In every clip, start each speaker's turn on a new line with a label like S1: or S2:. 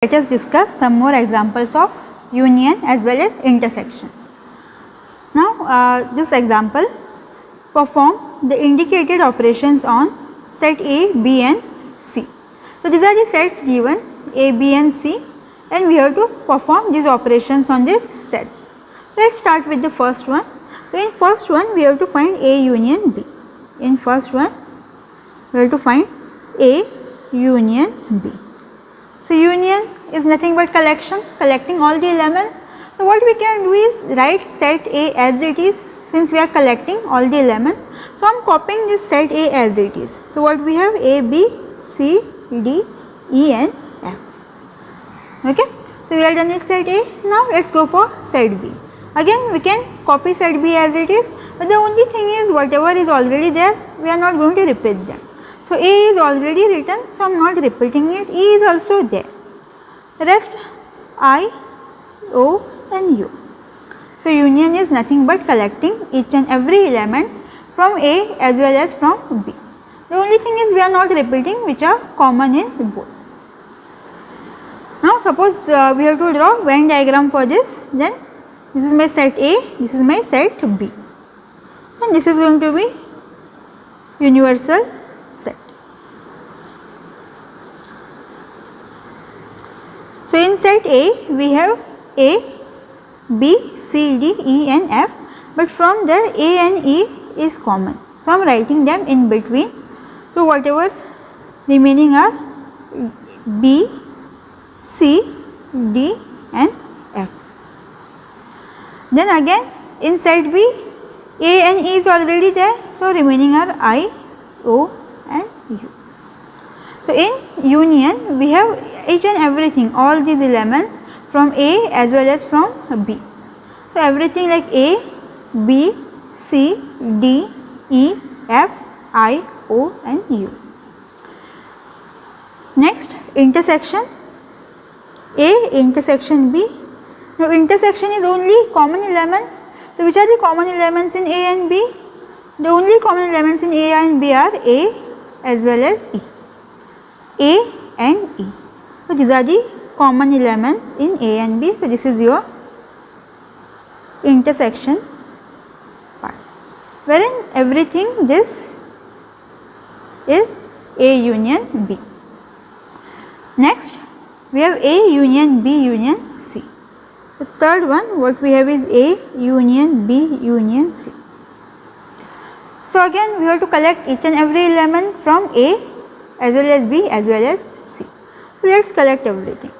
S1: Let us discuss some more examples of union as well as intersections. Now, this example, perform the indicated operations on set A, B and C. So, these are the sets given A, B and C, and we have to perform these operations on these sets. Let us start with the first one. So, in first one we have to find A union B. In first one we have to find A union B. So, union is nothing but collecting all the elements. So, what we can do is write set A as it is, since we are collecting all the elements. So, I am copying this set A as it is. So, what we have A, B, C, D, E and F. Okay. So, we are done with set A. Now, let us go for set B. Again we can copy set B as it is, but the only thing is whatever is already there, we are not going to repeat them. So, A is already written, so I am not repeating it. E is also there. Rest I, O and U. So, union is nothing but collecting each and every elements from A as well as from B. The only thing is we are not repeating which are common in both. Now, suppose we have to draw Venn diagram for this, then this is my set A, this is my set B, and this is going to be universal set. So, in set A we have A, B, C, D, E and F, but from there A and E is common. So, I am writing them in between. So, whatever remaining are B, C, D and F. Then again in set B A and E is already there. So, remaining are I, O and U. So, in union we have each and everything, all these elements from A as well as from B. So, everything like A, B, C, D, E, F, I, O and U. Next, intersection A intersection B. Now, intersection is only common elements. So, which are the common elements in A and B? The only common elements in A and B are A as well as E. A and E. So, these are the common elements in A and B. So, this is your intersection part, wherein everything this is A union B. Next, we have A union B union C. The third one what we have is A union B union C. So, again we have to collect each and every element from A as well as B as well as C. So, let us collect everything.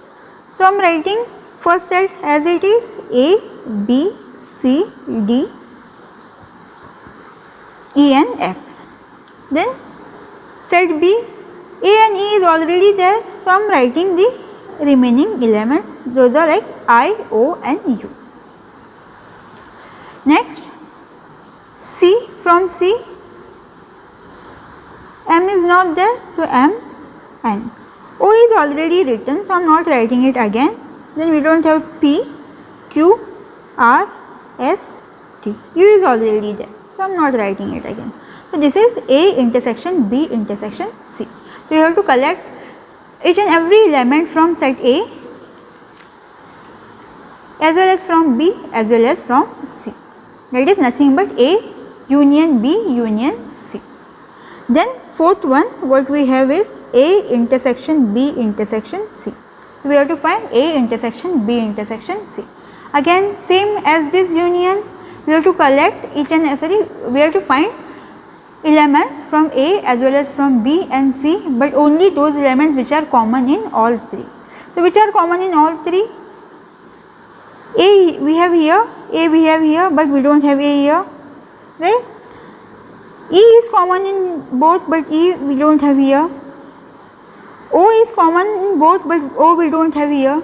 S1: So, I am writing first set as it is A, B, C, D, E and F. Then set B, A and E is already there. So, I am writing the remaining elements, those are like I, O and U. Next, C, from C, M is not there, so M, N. O is already written, so I am not writing it again. Then we do not have P, Q, R, S, T. U is already there, so I am not writing it again. So, this is A intersection B intersection C. So, you have to collect each and every element from set A as well as from B as well as from C. That is nothing but A union B union C. Then fourth one what we have is A intersection B intersection C. We have to find A intersection B intersection C. Again same as this union, we have to collect each and we have to find elements from A as well as from B and C, but only those elements which are common in all three. So, which are common in all three? A we have here, A we have here, but we do not have A here, right? E is common in both, but E we do not have here. O is common in both, but O we do not have here.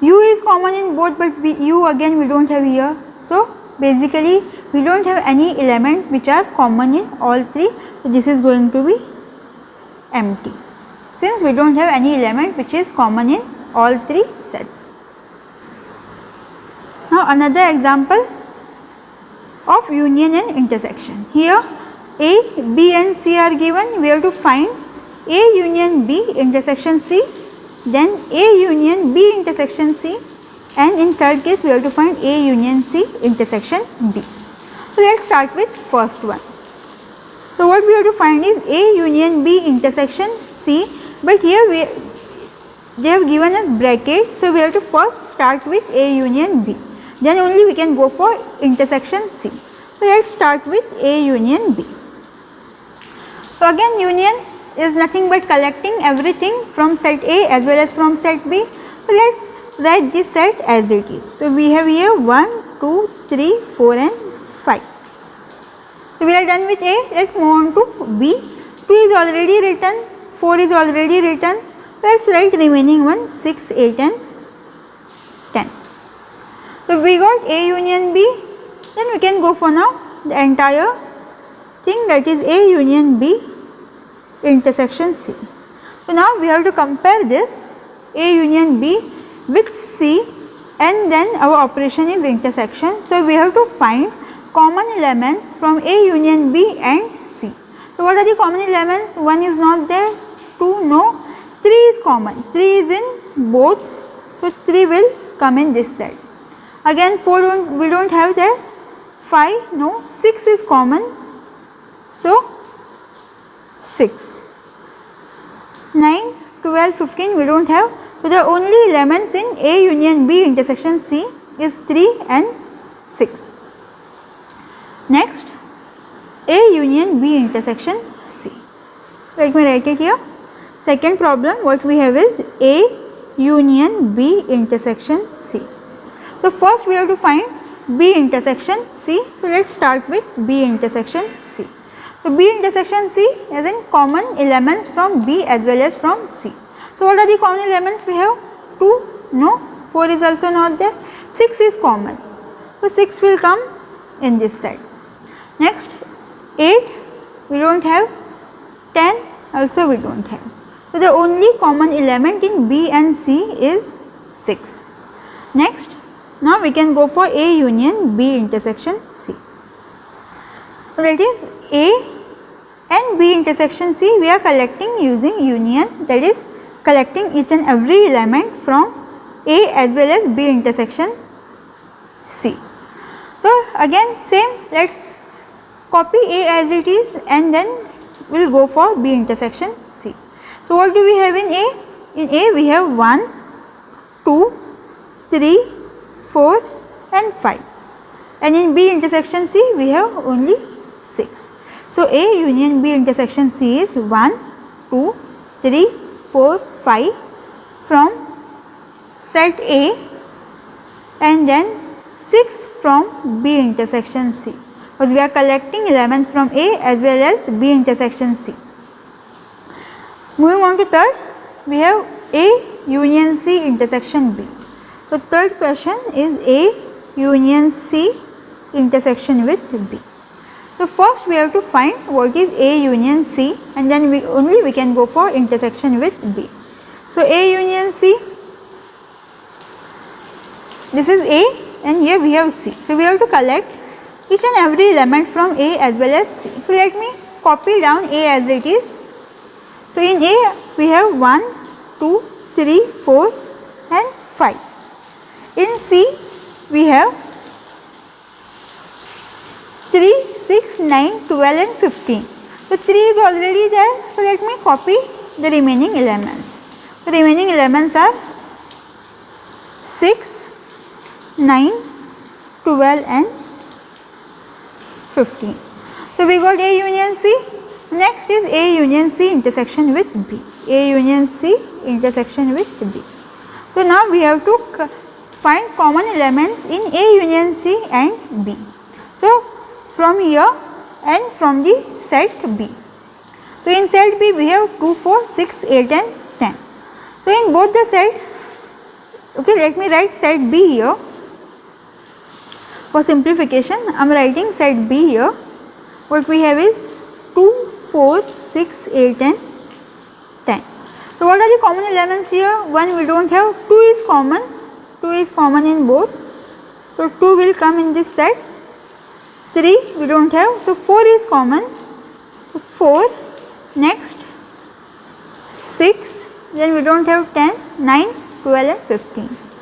S1: U is common in both, but U again we do not have here. So, basically we do not have any element which are common in all three. So, this is going to be empty, since we do not have any element which is common in all three sets. Now, another example of union and intersection. Here A, B and C are given. We have to find A union B intersection C. then A union B intersection C, and in third case we have to find A union C intersection B. So let us start with first one. So what we have to find is A union B intersection C, but here they have given us bracket, so we have to first start with A union B, then only we can go for intersection C. So let us start with A union B. So again, union is nothing but collecting everything from set A as well as from set B. So let us write this set as it is. So we have here 1, 2, 3, 4 and 5. So we are done with A. Let us move on to B. 2 is already written, 4 is already written. Let us write remaining one, 6, 8 and 10. So we got A union B. Then we can go for now the entire thing, that is A union B intersection C. So now we have to compare this A union B with C, and then our operation is intersection. So we have to find common elements from A union B and C. So what are the common elements? 1 is not there, 2 no, 3 is common, 3 is in both, so 3 will come in this set. Again 4 we don't have there, 5 no, 6 is common, so 6, 9, 12, 15 we don't have. So the only elements in A union B intersection C is 3 and 6. Next, A union B intersection C. Let me write it here. Second problem, what we have is A union B intersection C. So first we have to find B intersection C. So let us start with B intersection C. So B intersection C as in common elements from B as well as from C. So what are the common elements we have? 2 no, 4 is also not there, 6 is common. So 6 will come in this set. Next 8 we don't have, 10 also we don't have. So the only common element in B and C is 6. Next, now we can go for A union B intersection C. So that is A and B intersection C we are collecting using union, that is collecting each and every element from A as well as B intersection C. So again same, let us copy A as it is and then we will go for B intersection C. So what do we have in A? In A we have 1, 2, 3, 4 and 5, and in B intersection C we have only 6. So A union B intersection C is 1, 2, 3, 4, 5 from set A, and then 6 from B intersection C, because we are collecting elements from A as well as B intersection C. Moving on to third, we have A union C intersection B. So third question is A union C intersection with B. So first we have to find what is A union C, and then we can go for intersection with B. So A union C, this is A and here we have C. So we have to collect each and every element from A as well as C. So let me copy down A as it is. So in A we have 1, 2, 3, 4 and 5. In C we have 3, 6, 9, 12 and 15. So 3 is already there. So let me copy the remaining elements. The remaining elements are 6, 9, 12 and 15. So we got A union C. Next is A union C intersection with B. A union C intersection with B. So now we have to find common elements in A union C and B. So from here and from the set B. So in set B we have 2, 4, 6, 8 and 10. So in both the set, okay, let me write set B here. For simplification, I am writing set B here. What we have is 2, 4, 6, 8 and 10. So what are the common elements here? 1 we don't have, 2 is common. 2 is common in both. So 2 will come in this set. 3 we don't have, so 4 is common. So 4, next 6, then we don't have 10, 9, 12 and 15.